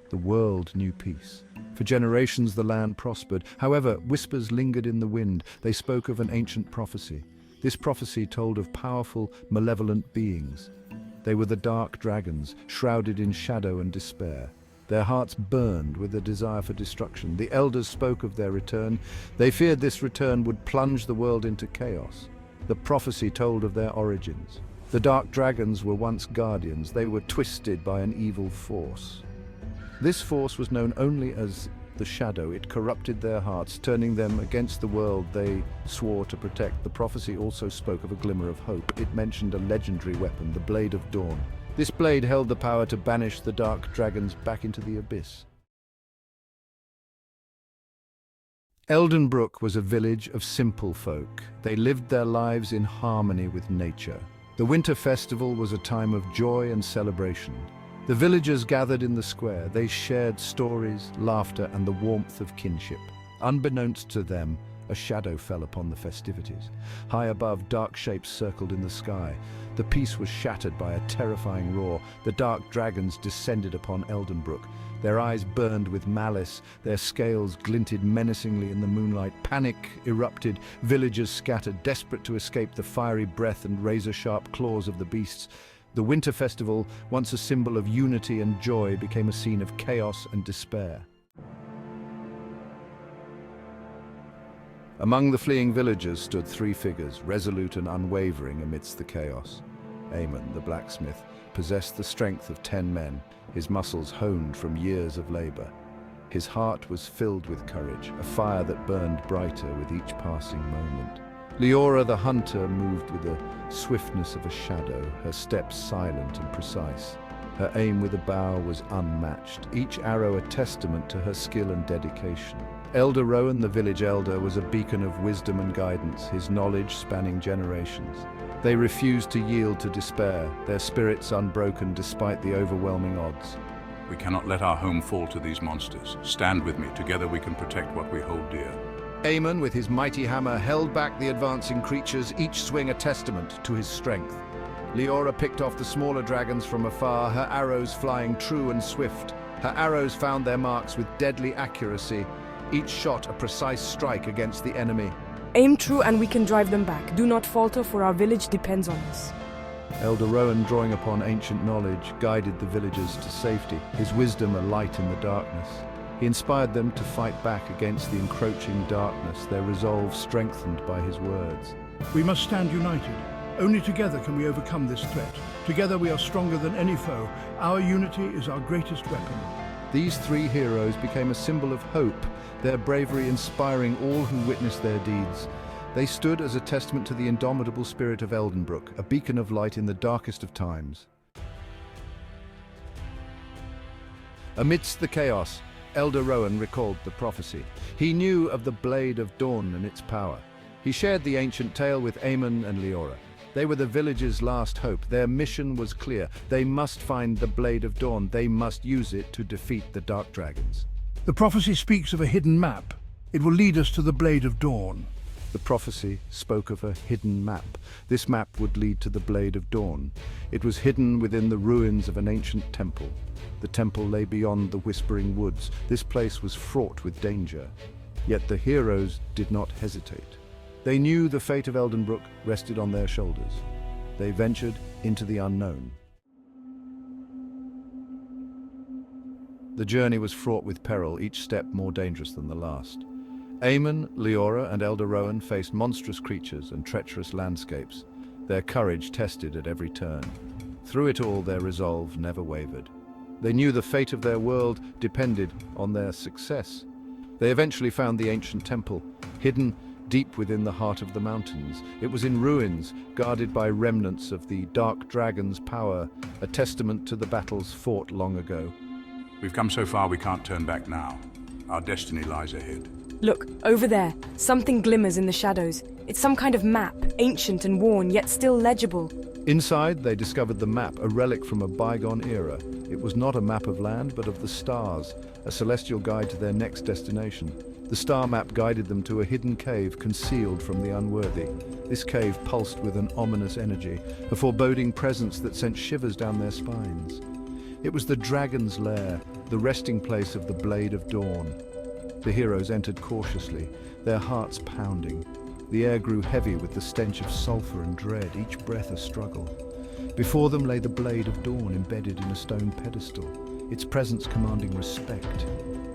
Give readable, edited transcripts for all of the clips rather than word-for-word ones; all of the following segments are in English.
The world knew peace. For generations the land prospered. However, whispers lingered in the wind. They spoke of an ancient prophecy. This prophecy told of powerful, malevolent beings. They were the dark dragons, shrouded in shadow and despair. Their hearts burned with a desire for destruction. The elders spoke of their return. They feared this return would plunge the world into chaos. The prophecy told of their origins. The dark dragons were once guardians. They were twisted by an evil force. This force was known only as the Shadow. It corrupted their hearts, turning them against the world they swore to protect. The prophecy also spoke of a glimmer of hope. It mentioned a legendary weapon, the Blade of Dawn. This blade held the power to banish the dark dragons back into the abyss. Eldenbrook was a village of simple folk. They lived their lives in harmony with nature. The winter festival was a time of joy and celebration. The villagers gathered in the square. They shared stories, laughter, and the warmth of kinship. Unbeknownst to them, a shadow fell upon the festivities. High above, dark shapes circled in the sky. The peace was shattered by a terrifying roar. The dark dragons descended upon Eldenbrook. Their eyes burned with malice. Their scales glinted menacingly in the moonlight. Panic erupted. Villagers scattered, desperate to escape the fiery breath and razor-sharp claws of the beasts. The winter festival, once a symbol of unity and joy, became a scene of chaos and despair. Among the fleeing villagers stood three figures, resolute and unwavering amidst the chaos. Eamon, the blacksmith, possessed the strength of 10 men, his muscles honed from years of labor. His heart was filled with courage, a fire that burned brighter with each passing moment. Liora, the hunter, moved with the swiftness of a shadow, her steps silent and precise. Her aim with a bow was unmatched, each arrow a testament to her skill and dedication. Elder Rowan, the village elder, was a beacon of wisdom and guidance, his knowledge spanning generations. They refused to yield to despair, their spirits unbroken despite the overwhelming odds. We cannot let our home fall to these monsters. Stand with me. Together we can protect what we hold dear. Eamon, with his mighty hammer, held back the advancing creatures, each swing a testament to his strength. Liora picked off the smaller dragons from afar, her arrows flying true and swift. Her arrows found their marks with deadly accuracy, each shot a precise strike against the enemy. Aim true and we can drive them back. Do not falter, for our village depends on us. Elder Rowan, drawing upon ancient knowledge, guided the villagers to safety, his wisdom a light in the darkness. He inspired them to fight back against the encroaching darkness, their resolve strengthened by his words. We must stand united. Only together can we overcome this threat. Together we are stronger than any foe. Our unity is our greatest weapon. These three heroes became a symbol of hope, their bravery inspiring all who witnessed their deeds. They stood as a testament to the indomitable spirit of Eldenbrook, a beacon of light in the darkest of times. Amidst the chaos, Elder Rowan recalled the prophecy. He knew of the Blade of Dawn and its power. He shared the ancient tale with Eamon and Liora. They were the village's last hope. Their mission was clear. They must find the Blade of Dawn. They must use it to defeat the dark dragons. The prophecy speaks of a hidden map. It will lead us to the Blade of Dawn. The prophecy spoke of a hidden map. This map would lead to the Blade of Dawn. It was hidden within the ruins of an ancient temple. The temple lay beyond the Whispering Woods. This place was fraught with danger. Yet the heroes did not hesitate. They knew the fate of Eldenbrook rested on their shoulders. They ventured into the unknown. The journey was fraught with peril, each step more dangerous than the last. Eamon, Liora, and Elder Rowan faced monstrous creatures and treacherous landscapes, their courage tested at every turn. Through it all, their resolve never wavered. They knew the fate of their world depended on their success. They eventually found the ancient temple, hidden deep within the heart of the mountains. It was in ruins, guarded by remnants of the dark dragon's power, a testament to the battles fought long ago. We've come so far we can't turn back now. Our destiny lies ahead. Look, over there. Something glimmers in the shadows. It's some kind of map, ancient and worn, yet still legible. Inside, they discovered the map, a relic from a bygone era. It was not a map of land, but of the stars, a celestial guide to their next destination. The star map guided them to a hidden cave concealed from the unworthy. This cave pulsed with an ominous energy, a foreboding presence that sent shivers down their spines. It was the dragon's lair, the resting place of the Blade of Dawn. The heroes entered cautiously, their hearts pounding. The air grew heavy with the stench of sulfur and dread, each breath a struggle. Before them lay the Blade of Dawn embedded in a stone pedestal, its presence commanding respect.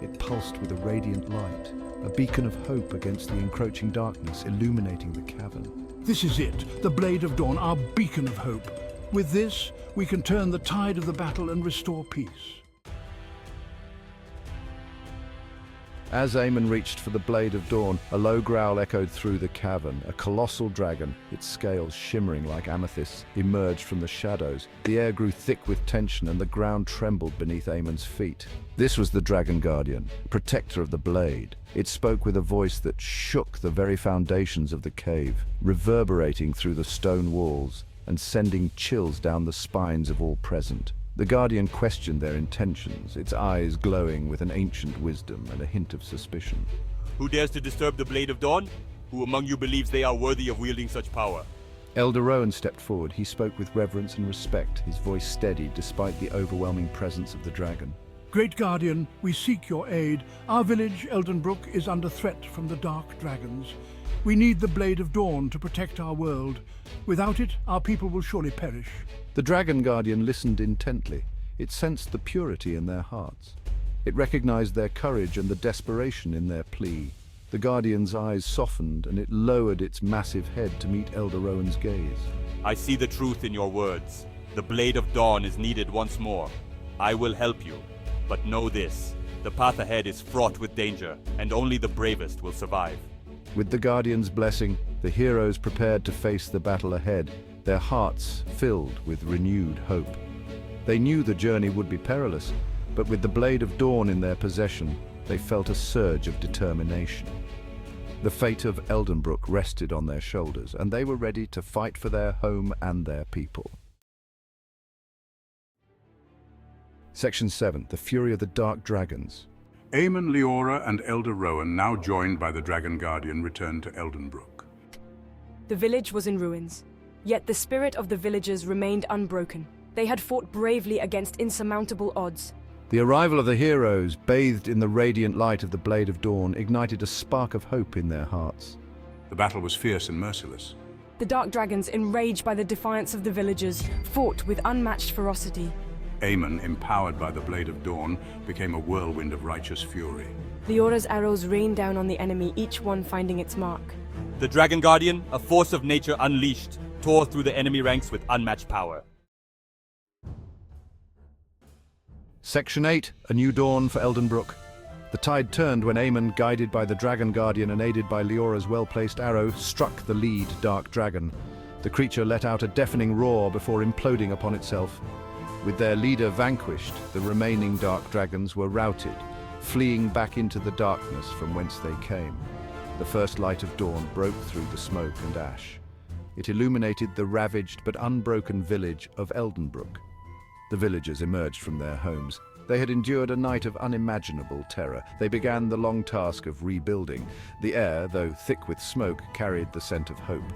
It pulsed with a radiant light, a beacon of hope against the encroaching darkness illuminating the cavern. This is it, the Blade of Dawn, our beacon of hope. With this, we can turn the tide of the battle and restore peace. As Eamon reached for the Blade of Dawn, a low growl echoed through the cavern. A colossal dragon, its scales shimmering like amethysts, emerged from the shadows. The air grew thick with tension and the ground trembled beneath Eamon's feet. This was the Dragon Guardian, protector of the blade. It spoke with a voice that shook the very foundations of the cave, reverberating through the stone walls and sending chills down the spines of all present. The Guardian questioned their intentions, its eyes glowing with an ancient wisdom and a hint of suspicion. Who dares to disturb the Blade of Dawn? Who among you believes they are worthy of wielding such power? Elder Rowan stepped forward. He spoke with reverence and respect, his voice steady despite the overwhelming presence of the dragon. Great Guardian, we seek your aid. Our village, Eldenbrook, is under threat from the dark dragons. We need the Blade of Dawn to protect our world. Without it, our people will surely perish. The Dragon Guardian listened intently. It sensed the purity in their hearts. It recognized their courage and the desperation in their plea. The Guardian's eyes softened and it lowered its massive head to meet Elder Rowan's gaze. I see the truth in your words. The Blade of Dawn is needed once more. I will help you. But know this, the path ahead is fraught with danger, and only the bravest will survive. With the Guardian's blessing, the heroes prepared to face the battle ahead, their hearts filled with renewed hope. They knew the journey would be perilous, but with the Blade of Dawn in their possession, they felt a surge of determination. The fate of Eldenbrook rested on their shoulders, and they were ready to fight for their home and their people. Section 7. The Fury of the Dark Dragons. Eamon, Liora, and Elder Rowan, now joined by the Dragon Guardian, returned to Eldenbrook. The village was in ruins, yet the spirit of the villagers remained unbroken. They had fought bravely against insurmountable odds. The arrival of the heroes, bathed in the radiant light of the Blade of Dawn, ignited a spark of hope in their hearts. The battle was fierce and merciless. The dark dragons, enraged by the defiance of the villagers, fought with unmatched ferocity. Eamon, empowered by the Blade of Dawn, became a whirlwind of righteous fury. Liora's arrows rained down on the enemy, each one finding its mark. The Dragon Guardian, a force of nature unleashed, tore through the enemy ranks with unmatched power. Section 8. A new dawn for Eldenbrook. The tide turned when Eamon, guided by the Dragon Guardian and aided by Liora's well-placed arrow, struck the lead dark dragon. The creature let out a deafening roar before imploding upon itself. With their leader vanquished, the remaining dark dragons were routed, fleeing back into the darkness from whence they came. The first light of dawn broke through the smoke and ash. It illuminated the ravaged but unbroken village of Eldenbrook. The villagers emerged from their homes. They had endured a night of unimaginable terror. They began the long task of rebuilding. The air, though thick with smoke, carried the scent of hope.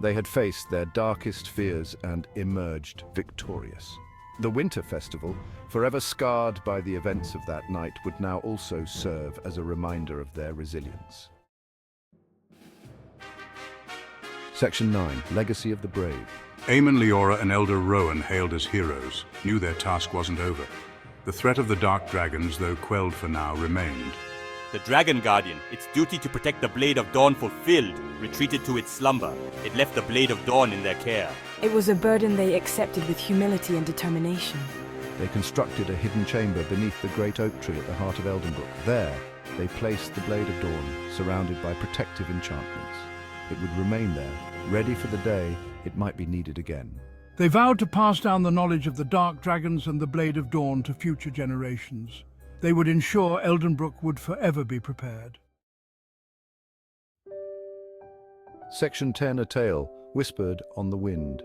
They had faced their darkest fears and emerged victorious. The Winter Festival, forever scarred by the events of that night, would now also serve as a reminder of their resilience. Section 9. Legacy of the Brave. Eamon, Liora, and Elder Rowan, hailed as heroes, knew their task wasn't over. The threat of the dark dragons, though quelled for now, remained. The Dragon Guardian, its duty to protect the Blade of Dawn fulfilled, retreated to its slumber. It left the Blade of Dawn in their care. It was a burden they accepted with humility and determination. They constructed a hidden chamber beneath the great oak tree at the heart of Eldenbrook. There, they placed the Blade of Dawn, surrounded by protective enchantments. It would remain there, ready for the day it might be needed again. They vowed to pass down the knowledge of the dark dragons and the Blade of Dawn to future generations. They would ensure Eldenbrook would forever be prepared. Section 10. A tale, whispered on the wind.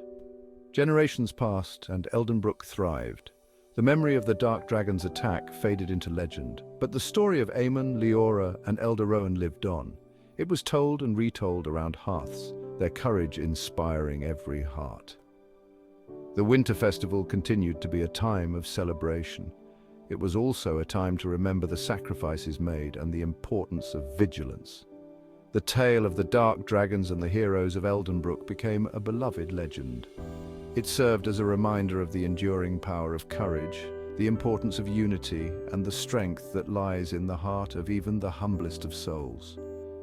Generations passed and Eldenbrook thrived. The memory of the dark dragon's attack faded into legend, but the story of Eamon, Liora, and Elder Rowan lived on. It was told and retold around hearths, their courage inspiring every heart. The Winter Festival continued to be a time of celebration. It was also a time to remember the sacrifices made and the importance of vigilance. The tale of the dark dragons and the heroes of Eldenbrook became a beloved legend. It served as a reminder of the enduring power of courage, the importance of unity, and the strength that lies in the heart of even the humblest of souls.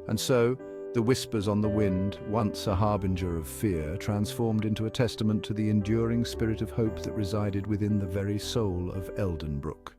And so, the whispers on the wind, once a harbinger of fear, transformed into a testament to the enduring spirit of hope that resided within the very soul of Eldenbrook.